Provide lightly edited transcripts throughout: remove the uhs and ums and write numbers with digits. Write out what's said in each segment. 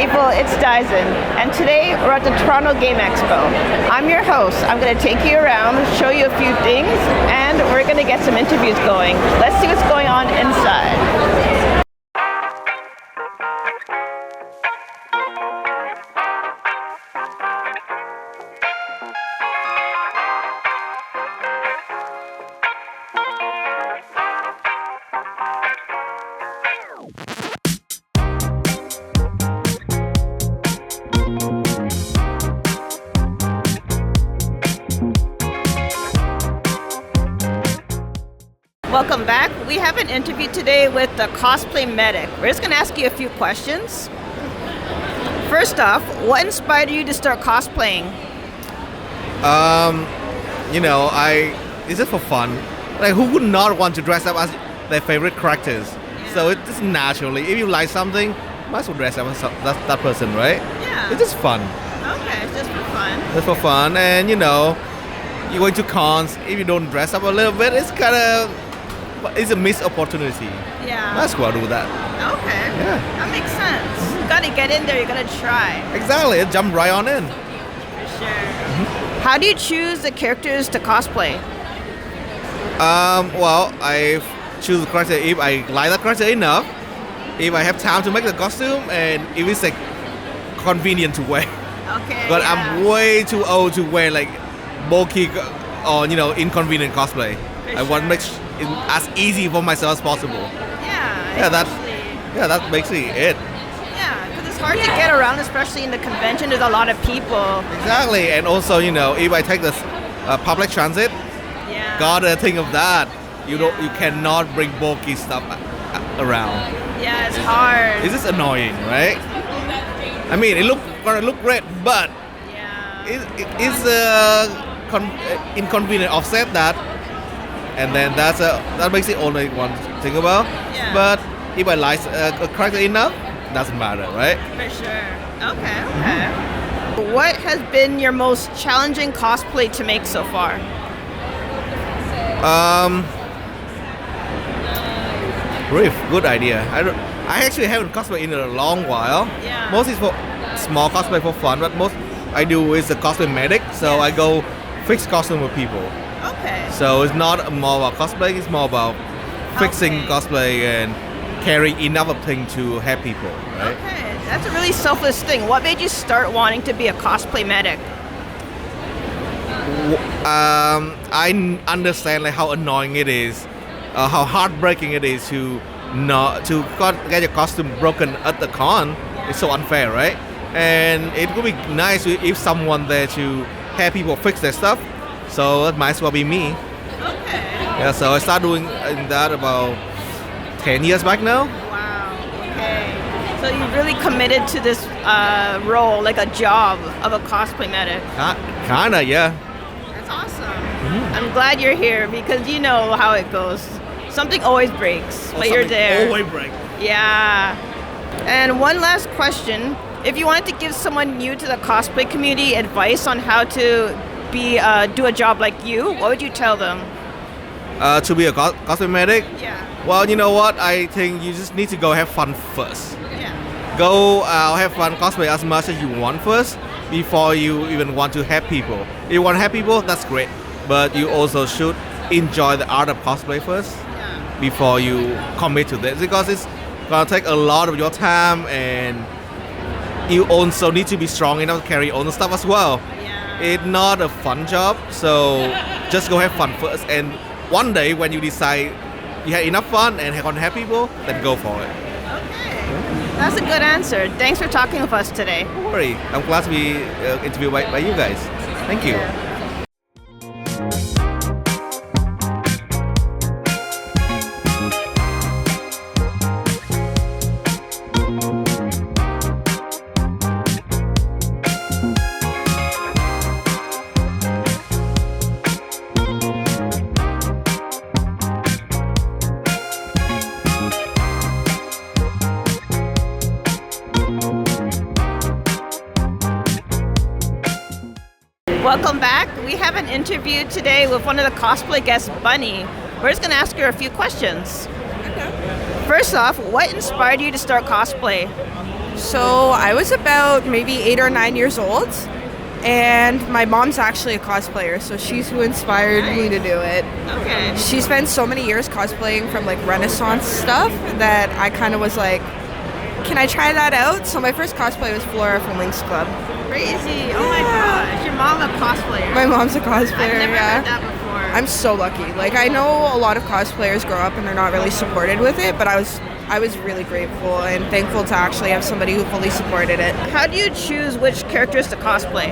people, it's Dyson, and today we're at the Toronto Game Expo. I'm your host. I'm going to take you around, show you a few things, and we're going to get some interviews going. Let's see what's going on inside. Welcome back. We have an interview today with the Cosplay Medic. We're just going to ask you a few questions. First off, what inspired you to start cosplaying? It's just for fun. Like, who would not want to dress up as their favorite characters? Yeah. So it's just naturally, if you like something, might as well dress up as that person, right? Yeah. It's just fun. Okay, it's just for fun. It's for fun, and you're going to cons. If you don't dress up a little bit, it's a missed opportunity. Yeah. Might as well do that. Okay. Yeah. That makes sense. You got to get in there. You got to try. Exactly. Jump right on in. For sure. How do you choose the characters to cosplay? I choose the character if I like the character enough, if I have time to make the costume, and if it's like convenient to wear. Okay. But yeah. I'm way too old to wear like bulky or inconvenient cosplay. For I want to sure. make it as easy for myself as possible. Yeah. That makes it. Yeah, because it's hard to get around, especially in the convention. There's a lot of people. Exactly, and also if I take this public transit, Yeah. gotta think of that. You cannot bring bulky stuff around. Yeah, it's hard. It's just annoying, right? I mean, gonna look great, but Yeah. it's inconvenient. Offset that, and then that makes it only one to think about. Yeah. But if I like a character enough, doesn't matter, right? For sure. Okay. What has been your most challenging cosplay to make so far? Riff, good idea. I actually haven't cosplayed in a long while. Yeah. Mostly for small cosplay for fun, but most I do is the Cosplay Medic. So I go fix costume with people. Okay. So it's not more about cosplay, it's more about fixing Okay. cosplay and carrying enough of things to help people, right? Okay. That's a really selfless thing. What made you start wanting to be a cosplay medic? I understand like how annoying it is, how heartbreaking it is to get your costume broken at the con. It's so unfair, right? And it would be nice if someone there to help people fix their stuff. So it might as well be me. Okay. Yeah, so I started doing that about 10 years back now. Wow. Okay. So you really committed to this role, like a job of a cosplay medic. Kinda, yeah. That's awesome. I'm glad you're here because you know how it goes. Something always breaks, but you're there. Always break. Yeah. And one last question. If you wanted to give someone new to the cosplay community advice on how to do a job like you, what would you tell them? To be a cosplay medic? Yeah. Well, you know what? I think you just need to go have fun first. Yeah. Go have fun, cosplay as much as you want first before you even want to help people. If you want to help people, that's great. But you also should enjoy the art of cosplay first Yeah. before you commit to this, because it's gonna take a lot of your time, and you also need to be strong enough to carry your own stuff as well. Yeah. It's not a fun job, so just go have fun first, and one day when you decide you had enough fun and gonna help people, then go for it. Okay. That's a good answer. Thanks for talking with us today. Don't worry, I'm glad to be interviewed by you guys. Thank you. Yeah. Welcome back. We have an interview today with one of the cosplay guests, Bunny. We're just going to ask her a few questions. Okay. First off, what inspired you to start cosplay? So I was about maybe 8 or 9 years old, and my mom's actually a cosplayer, so she's who inspired me to do it. Okay. She spent so many years cosplaying from like Renaissance stuff that I kind of was like, can I try that out? So my first cosplay was Flora from Lynx Club. Crazy. Oh my gosh. Your mom a cosplayer. My mom's a cosplayer, I've never yeah. heard that before. I'm so lucky. Like, I know a lot of cosplayers grow up and they're not really supported with it, but I was really grateful and thankful to actually have somebody who fully supported it. How do you choose which characters to cosplay?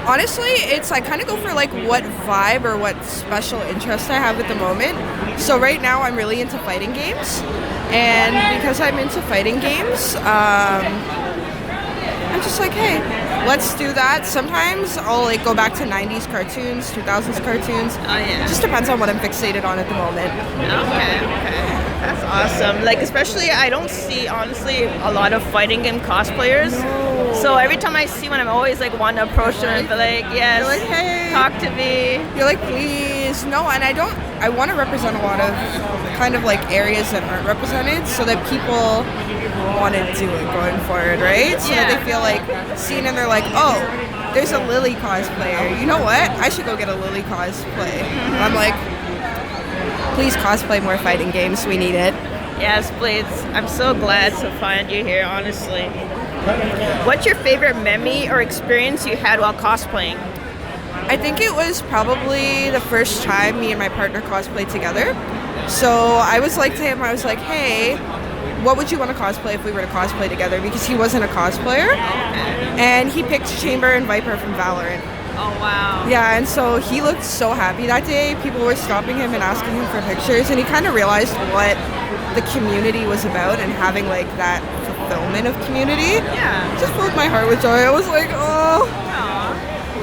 Honestly, I kind of go for like what vibe or what special interest I have at the moment. So right now I'm really into fighting games, and because I'm into fighting games, I'm just like, hey, let's do that. Sometimes I'll like go back to 90s cartoons, 2000s cartoons. Oh yeah. It just depends on what I'm fixated on at the moment. Okay. That's awesome. Like, especially, I don't see, honestly, a lot of fighting game cosplayers. No. So every time I see one, I'm always like want to approach them and be like, yes, You're like, hey. talk to me. You're like, please. No, and I want to represent a lot of kind of like areas that aren't represented so that people want to do it going forward, right? So that they feel like seen and they're like, oh, there's a Lily cosplayer. You know what? I should go get a Lily cosplay. And I'm like, please cosplay more fighting games. We need it. Yes, please. I'm so glad to find you here, honestly. What's your favorite memory or experience you had while cosplaying? I think it was probably the first time me and my partner cosplayed together. So I was like to him, I was like, hey, what would you want to cosplay if we were to cosplay together? Because he wasn't a cosplayer. And he picked Chamber and Viper from Valorant. Oh, wow. Yeah, and so he looked so happy that day. People were stopping him and asking him for pictures, and he kind of realized what the community was about and having like that fulfillment of community. Yeah. Just filled my heart with joy. I was like, oh.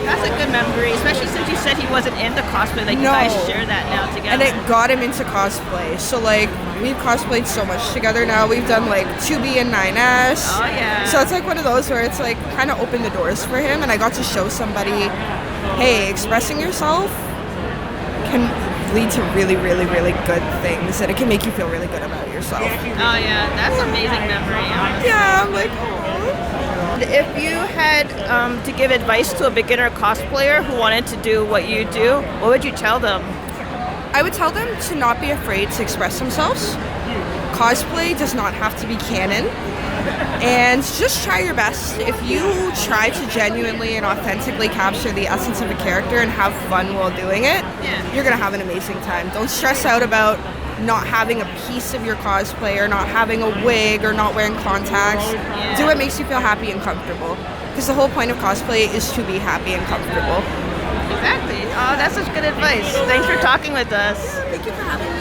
That's a good memory, especially since you said he wasn't into cosplay. Like, you guys share that now together. And it got him into cosplay. So like, we've cosplayed so much together now. We've done like 2B and 9S. Oh, yeah. So it's like one of those where it's like kind of opened the doors for him, and I got to show somebody, hey, expressing yourself can lead to really, really, really good things, and it can make you feel really good about yourself. Oh, yeah. That's an amazing memory, honestly. Yeah, I'm like, oh. If you had to give advice to a beginner cosplayer who wanted to do what you do, what would you tell them? I would tell them to not be afraid to express themselves. Cosplay does not have to be canon. And just try your best. If you try to genuinely and authentically capture the essence of a character and have fun while doing it, you're going to have an amazing time. Don't stress out about not having a piece of your cosplay or not having a wig or not wearing contacts. Do what makes you feel happy and comfortable. Because the whole point of cosplay is to be happy and comfortable. Exactly. Oh, that's such good advice. Thanks for talking with us. Thank you for having me.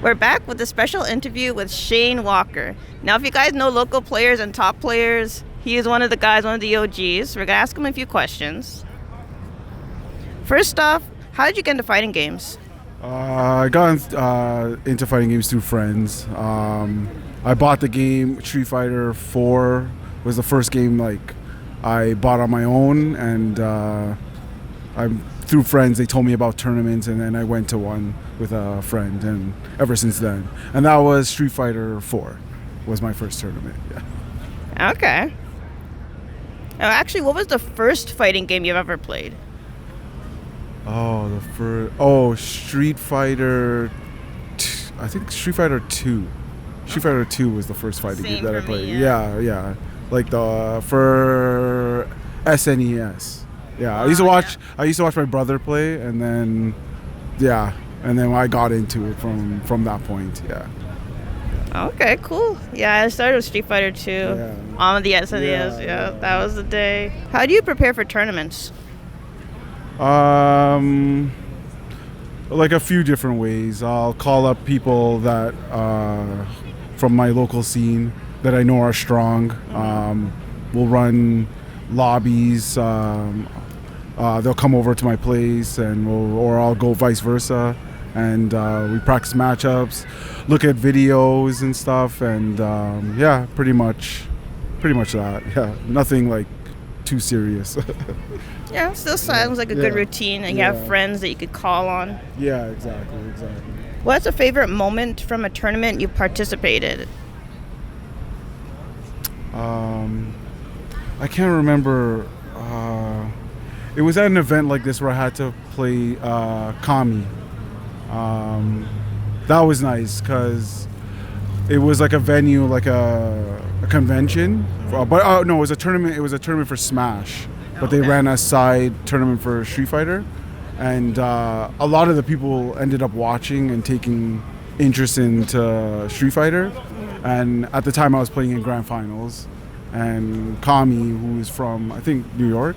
We're back with a special interview with Shane Walker. Now, if you guys know local players and top players, he is one of the guys, one of the OGs. We're going to ask him a few questions. First off, how did you get into fighting games? I got into fighting games through friends. I bought the game Street Fighter 4 was the first game like I bought on my own, and through friends they told me about tournaments, and then I went to one with a friend, and ever since then. And that was Street Fighter 4 was my first tournament. Yeah. Okay. Actually, what was the first fighting game you've ever played? Street Fighter. I think Street Fighter 2. Street Fighter 2 was the first fighting game that I played. Yeah. Like for SNES. Yeah, I used to watch my brother play, and then I got into it from that point. Yeah. Okay, cool. Yeah, I started with Street Fighter 2 on the SNES. Yeah, that was the day. How do you prepare for tournaments? Like a few different ways. I'll call up people that from my local scene that I know are strong. We'll run lobbies. They'll come over to my place, and or I'll go vice versa, and we practice matchups, look at videos and stuff, and yeah, pretty much that. Yeah, nothing like too serious. Yeah, still sounds like a good Yeah. routine, and you have Yeah. friends that you could call on. Yeah, exactly. What's a favorite moment from a tournament you participated? I can't remember. It was at an event like this where I had to play Kami. That was nice because it was like a venue, like a convention. But no, it was a tournament. It was a tournament for Smash, but they Okay. ran a side tournament for Street Fighter, and a lot of the people ended up watching and taking interest into Street Fighter. And at the time, I was playing in grand finals, and Kami, who is from I think New York,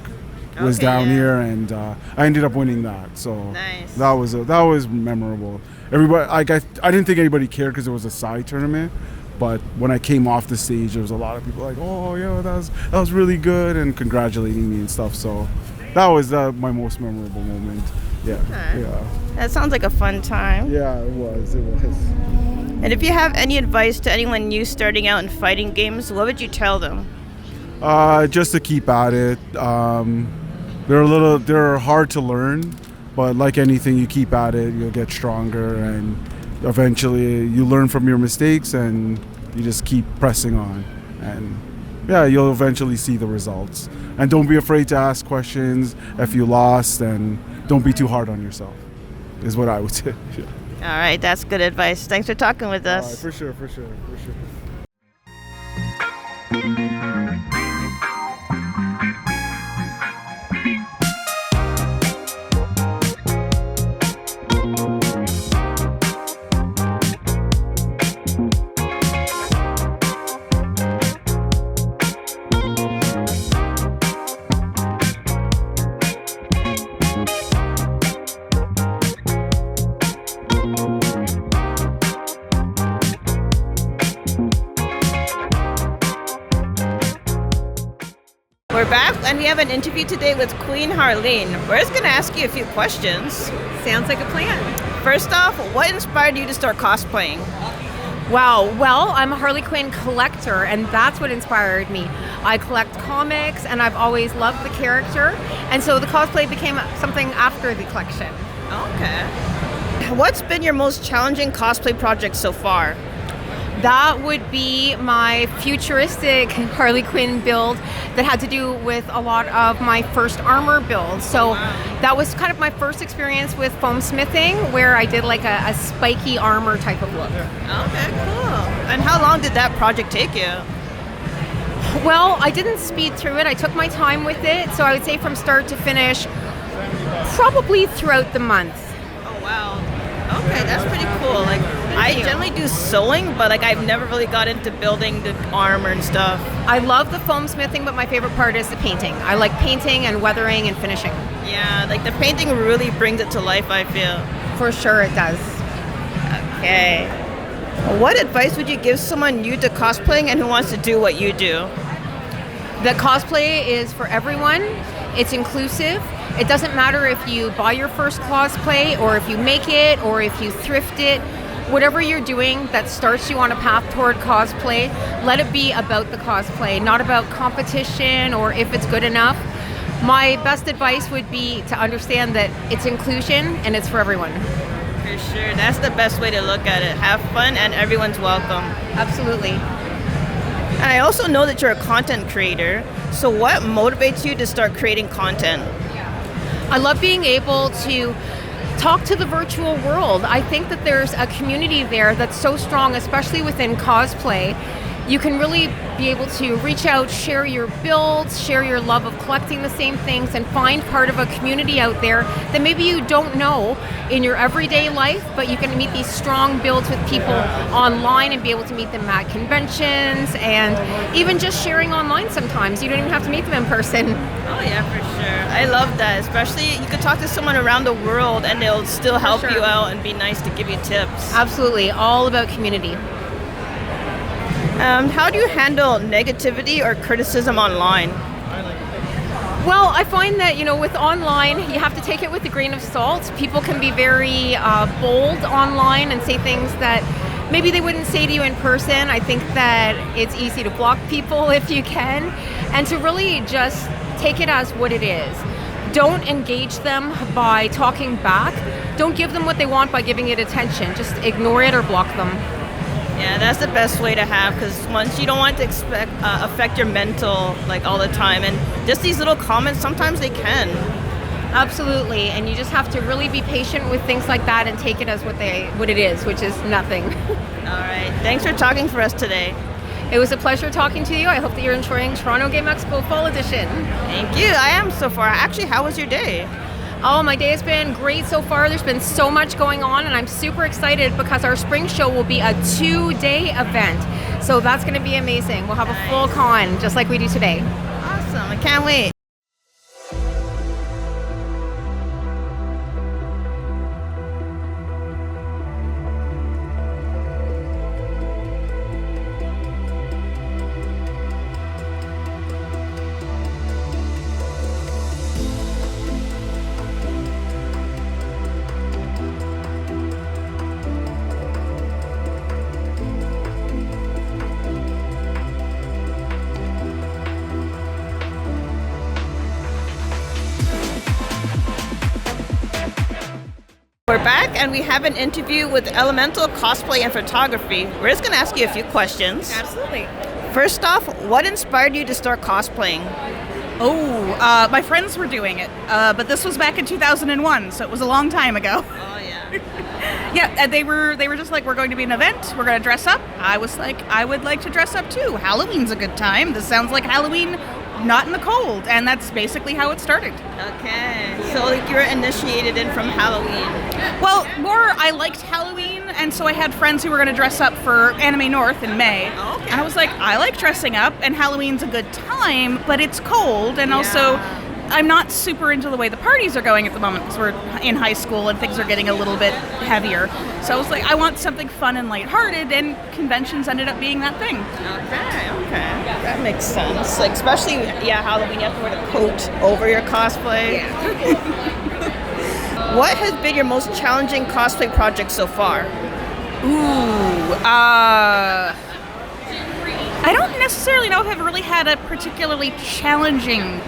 was Okay, down yeah. here, and I ended up winning that. So Nice. that was memorable. Everybody, I didn't think anybody cared because it was a side tournament, but when I came off the stage, there was a lot of people like, "Oh, yeah, that was really good," and congratulating me and stuff. So that was my most memorable moment. Yeah, Okay. yeah, That sounds like a fun time. yeah. It was. And if you have any advice to anyone new starting out in fighting games, what would you tell them? Just to keep at it. They're hard to learn, but like anything, you keep at it, you'll get stronger, and eventually you learn from your mistakes, and you just keep pressing on, and yeah, you'll eventually see the results. And don't be afraid to ask questions if you lost, and don't be too hard on yourself, is what I would say. Yeah. All right, that's good advice. Thanks for talking with All us. right, for sure. We're back, and we have an interview today with Queen Harleen. We're just going to ask you a few questions. Sounds like a plan. First off, what inspired you to start cosplaying? Wow. Well, I'm a Harley Quinn collector, and that's what inspired me. I collect comics, and I've always loved the character, and so the cosplay became something after the collection. Okay. What's been your most challenging cosplay project so far? That would be my futuristic Harley Quinn build that had to do with a lot of my first armor build. So that was kind of my first experience with foam smithing, where I did like a spiky armor type of look. Okay, cool. And how long did that project take you? Well, I didn't speed through it. I took my time with it. So I would say from start to finish, probably throughout the month. Oh, wow. Okay, that's pretty cool. Like, I generally do sewing, but like I've never really got into building the armor and stuff. I love the foam smithing, but my favorite part is the painting. I like painting and weathering and finishing. Yeah, like the painting really brings it to life, I feel. For sure it does. Okay. What advice would you give someone new to cosplaying and who wants to do what you do? That cosplay is for everyone. It's inclusive. It doesn't matter if you buy your first cosplay or if you make it or if you thrift it. Whatever you're doing that starts you on a path toward cosplay, let it be about the cosplay, not about competition or if it's good enough. My best advice would be to understand that it's inclusion and it's for everyone. For sure. That's the best way to look at it. Have fun and everyone's welcome. Absolutely. And I also know that you're a content creator. So what motivates you to start creating content? I love being able to talk to the virtual world. I think that there's a community there that's so strong, especially within cosplay. you can really be able to reach out, share your builds, share your love of collecting the same things, and find part of a community out there that maybe you don't know in your everyday life, but you can meet these strong builds with people online and be able to meet them at conventions, and even just sharing online sometimes. You don't even have to meet them in person. Oh yeah, for sure. I love that. Especially you could talk to someone around the world and they'll still help sure. you out and be nice to give you tips. Absolutely, all about community. How do you handle negativity or criticism online? Well, I find that, with online, you have to take it with a grain of salt. People can be very bold online and say things that maybe they wouldn't say to you in person. I think that it's easy to block people if you can, and to really just take it as what it is. Don't engage them by talking back. Don't give them what they want by giving it attention. Just ignore it or block them. Yeah, that's the best way to have, because once you don't want to affect your mental all the time, and just these little comments, sometimes they can. Absolutely, and you just have to really be patient with things like that and take it as what it is, which is nothing. All right, thanks for talking for us today. It was a pleasure talking to you. I hope that you're enjoying Toronto Game Expo Fall Edition. Thank you, I am so far. Actually, how was your day? Oh, my day has been great so far. There's been so much going on, and I'm super excited because our spring show will be a 2-day event. So that's going to be amazing. We'll have a full con, just like we do today. Awesome, I can't wait. We're back and we have an interview with Elemental Cosplay and Photography. We're just going to ask you a few questions. Absolutely. First off, what inspired you to start cosplaying? My friends were doing it, but this was back in 2001, so it was a long time ago. Oh yeah. Yeah, and they were just like, we're going to be an event, we're going to dress up. I was like, I would like to dress up too. Halloween's a good time. This sounds like Halloween, not in the cold, and that's basically how it started. Okay. So you were initiated in from Halloween. Well, I liked Halloween, and so I had friends who were going to dress up for Anime North in May. Oh, okay. And I was like, I like dressing up, and Halloween's a good time, but it's cold, and also I'm not super into the way the parties are going at the moment because we're in high school and things are getting a little bit heavier. So I was like, I want something fun and lighthearted, and conventions ended up being that thing. Okay. That makes sense. Especially, Halloween, you have to wear the coat over your cosplay. Yeah. What has been your most challenging cosplay project so far? I don't necessarily know if I've really had a particularly challenging,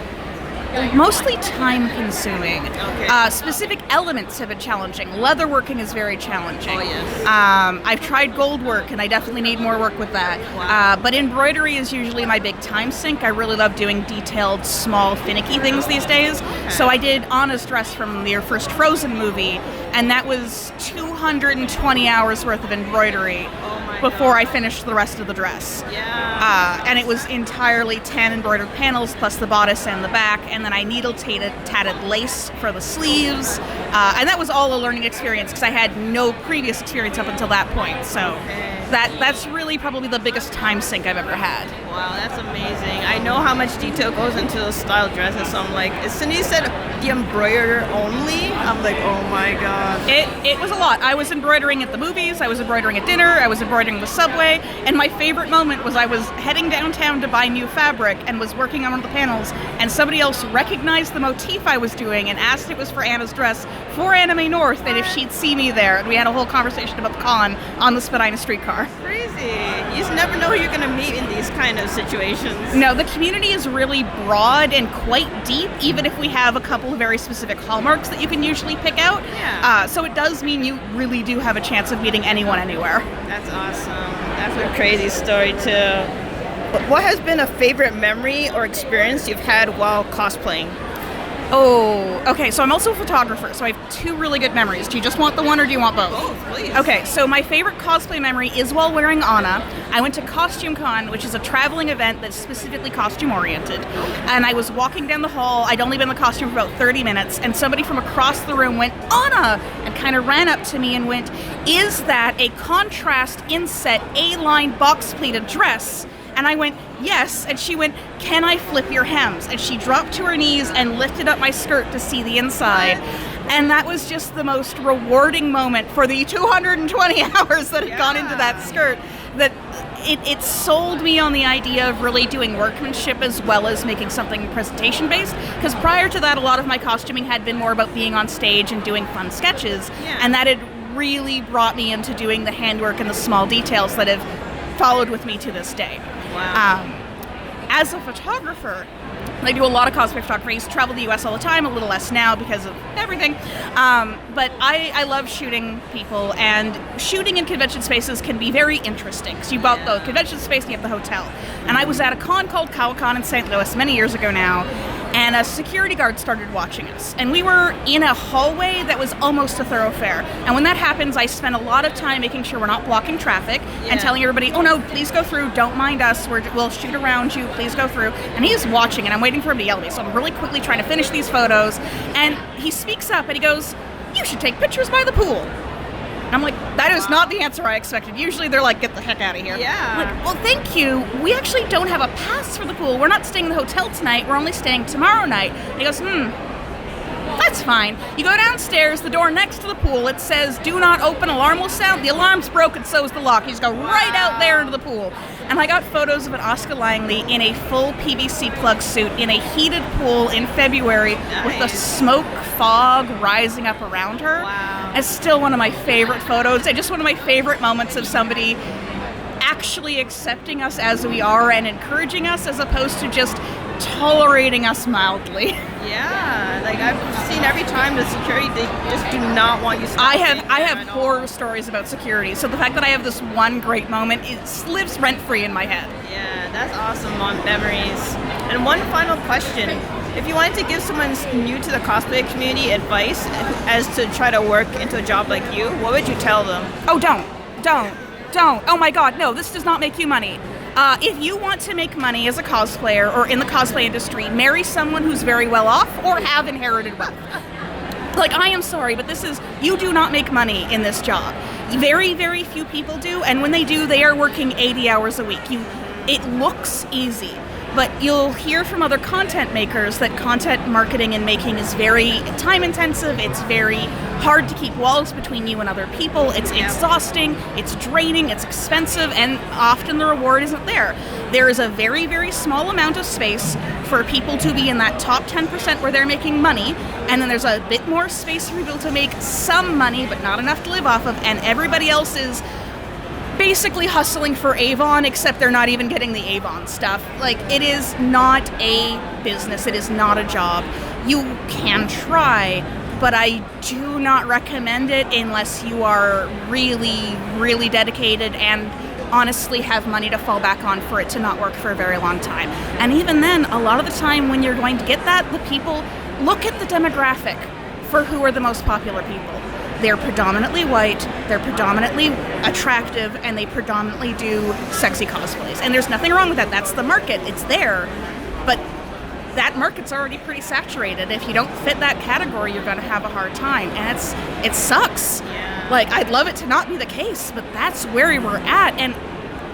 mostly time-consuming. Okay. Specific elements have been challenging. Leatherworking is very challenging. Oh, yes. I've tried gold work, and I definitely need more work with that. Wow. But embroidery is usually my big time sink. I really love doing detailed, small, finicky things these days. Okay. So I did Anna's dress from their first Frozen movie, and that was 220 hours worth of embroidery before I finished the rest of the dress. Yeah. And it was entirely tan embroidered panels plus the bodice and the back, and then I needle tatted lace for the sleeves, and that was all a learning experience because I had no previous experience up until that point. So that's really probably the biggest time sink I've ever had. Wow, that's amazing. I know how much detail goes into those style dresses, so I'm like, as soon as you said the embroiderer only, I'm like, oh my gosh. It was a lot. I was embroidering at the movies, I was embroidering at dinner, I was embroidering the subway, and my favorite moment was I was heading downtown to buy new fabric and was working on one of the panels, and somebody else recognized the motif I was doing and asked if it was for Anna's dress for Anime North and if she'd see me there. And we had a whole conversation about the con on the Spadina streetcar. Crazy. You just never know who you're going to meet in these kind of situations. No, the community is really broad and quite deep, even if we have a couple of very specific hallmarks that you can usually pick out. Yeah. So it does mean you really do have a chance of meeting anyone anywhere. That's awesome. That's a crazy story too. But what has been a favorite memory or experience you've had while cosplaying? Oh, okay. So I'm also a photographer, so I have two really good memories. Do you just want the one or do you want both? Both, please. Okay, so my favorite cosplay memory is while wearing Anna. I went to Costume Con, which is a traveling event that's specifically costume oriented. And I was walking down the hall. I'd only been in the costume for about 30 minutes, and somebody from across the room went, Anna! And kind of ran up to me and went, is that a contrast inset A-line box pleated dress? And I went, yes. And she went, can I flip your hems? And she dropped to her knees and lifted up my skirt to see the inside. And that was just the most rewarding moment for the 220 hours that had gone into that skirt. That it sold me on the idea of really doing workmanship as well as making something presentation based. Because prior to that, a lot of my costuming had been more about being on stage and doing fun sketches. And that had really brought me into doing the handwork and the small details that have followed with me to this day. Wow. As a photographer, I do a lot of cosplay photography. I used to travel the US all the time, a little less now because of everything. But I love shooting people, and shooting in convention spaces can be very interesting. So you bought the convention space and you have the hotel. And I was at a con called CowCon in St. Louis many years ago now, and a security guard started watching us. And we were in a hallway that was almost a thoroughfare. And when that happens, I spend a lot of time making sure we're not blocking traffic and telling everybody, oh no, please go through, don't mind us, we'll shoot around you, please go through. And he's watching, and I'm waiting for him to yell at me. So I'm really quickly trying to finish these photos. And he speaks up and he goes, you should take pictures by the pool. And I'm like, that is not the answer I expected. Usually they're like, get the heck out of here. Yeah. I'm like, well, thank you. We actually don't have a pass for the pool. We're not staying in the hotel tonight. We're only staying tomorrow night. And he goes, that's fine. You go downstairs, the door next to the pool, it says, do not open, alarm will sound. The alarm's broken, so is the lock. You just go right out there into the pool. And I got photos of an Oscar Langley in a full PVC plug suit in a heated pool in February with the smoke fog rising up around her. Wow. It's still one of my favorite photos, and just one of my favorite moments of somebody actually accepting us as we are and encouraging us as opposed to just tolerating us mildly. Yeah, like I've seen every time the security, they just do not want you stopping. I have horror stories about security, so the fact that I have this one great moment, it lives rent-free in my head. Yeah, that's awesome memories. And one final question. If you wanted to give someone new to the cosplay community advice as to try to work into a job like you, what would you tell them? Oh, don't. Oh my god, no, this does not make you money. If you want to make money as a cosplayer or in the cosplay industry, marry someone who's very well off or have inherited wealth. Like, I am sorry, but you do not make money in this job. Very, very few people do, and when they do, they are working 80 hours a week. It looks easy, but you'll hear from other content makers that content marketing and making is very time intensive, it's very hard to keep walls between you and other people, it's exhausting, it's draining, it's expensive, and often the reward isn't there. There is a very, very small amount of space for people to be in that top 10% where they're making money, and then there's a bit more space for people to make some money, but not enough to live off of, and everybody else is basically hustling for Avon, except they're not even getting the Avon stuff. Like, it is not a business, it is not a job. You can try, but I do not recommend it unless you are really, really dedicated and honestly have money to fall back on for it to not work for a very long time. And even then, a lot of the time when you're going to get that, the people look at the demographic for who are the most popular people. They're predominantly white, they're predominantly attractive, and they predominantly do sexy cosplays. And there's nothing wrong with that. That's the market. It's there. But that market's already pretty saturated. If you don't fit that category, you're going to have a hard time. And it sucks. Yeah. Like, I'd love it to not be the case, but that's where we're at. And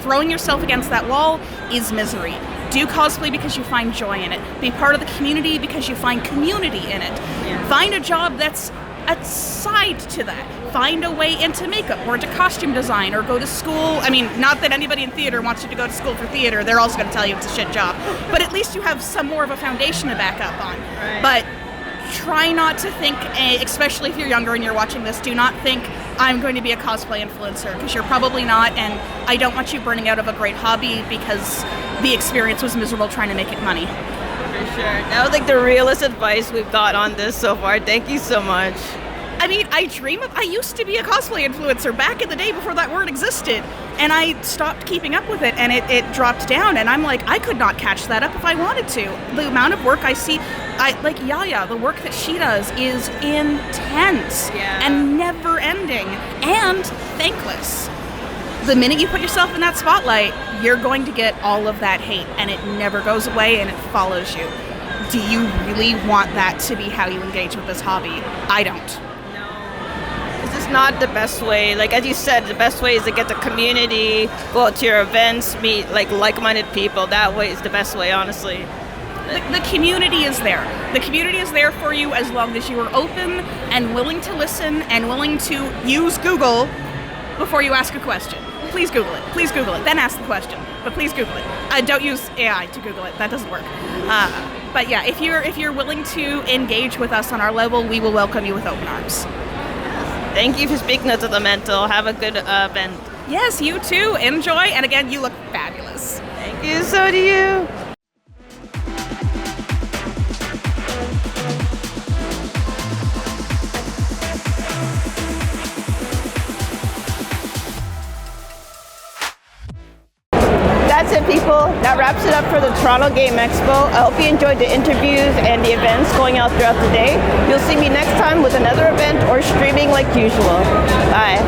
throwing yourself against that wall is misery. Do cosplay because you find joy in it. Be part of the community because you find community in it. Yeah. Find a job that's aside to that. Find a way into makeup or into costume design or go to school. I mean, not that anybody in theater wants you to go to school for theater. They're also going to tell you it's a shit job. But at least you have some more of a foundation to back up on. Right. But try not to think, especially if you're younger and you're watching this, do not think I'm going to be a cosplay influencer, because you're probably not, and I don't want you burning out of a great hobby because the experience was miserable trying to make it money. For sure. That was like the realest advice we've got on this so far. Thank you so much. I mean, I used to be a cosplay influencer back in the day before that word existed, and I stopped keeping up with it, and it dropped down, and I'm like, I could not catch that up if I wanted to. The amount of work I see, like Yaya, the work that she does is intense and never ending and thankless. The minute you put yourself in that spotlight, you're going to get all of that hate, and it never goes away, and it follows you. Do you really want that to be how you engage with this hobby? I don't. This is not the best way. Like as you said, the best way is to get the community, go out to your events, meet like-minded people. That way is the best way, honestly. The community is there. The community is there for you as long as you are open and willing to listen and willing to use Google before you ask a question. Please Google it. Please Google it. Then ask the question. But please Google it. Don't use AI to Google it. That doesn't work. But yeah, if you're willing to engage with us on our level, we will welcome you with open arms. Thank you for speaking to the mental. Have a good event. Yes, you too. Enjoy. And again, you look fabulous. Thank you. So do you. That's it, people. That wraps it up for the Toronto Game Expo. I hope you enjoyed the interviews and the events going out throughout the day. You'll see me next time with another event or streaming like usual. Bye.